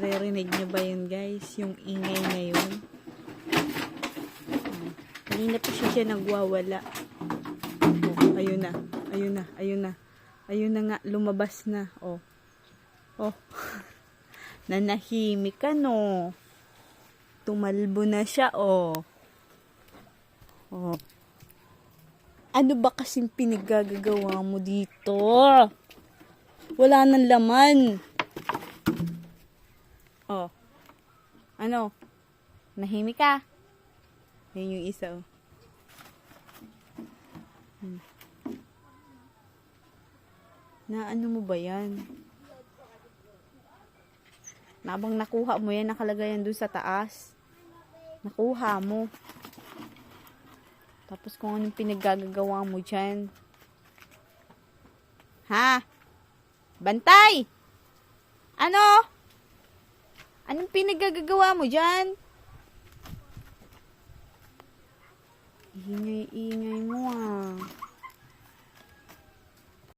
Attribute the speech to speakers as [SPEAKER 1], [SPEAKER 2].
[SPEAKER 1] Naririnig niyo ba yun, guys? Yung ingay na yun. Kanina pa siya nagwawala. Oh, ayun na. Ayun na. Ayun na. Ayun na nga. Lumabas na. Oh. Oh. Nanahimik ka, no? Tumalbo na siya, oh. Oh. Ano ba kasing pinagagagawa mo dito? Wala nang laman. Oh. Ano? Nahimik ka? Yan yung isa, oh. Na ano mo ba yan? Nabang nakuha mo yan, nakalagay yan doon sa taas. Nakuha mo. Tapos kung anong pinaggagawa mo dyan. Ha? Bantay! Ano? Anong pinaggagawa mo dyan? Ingay-ingay mo, ah.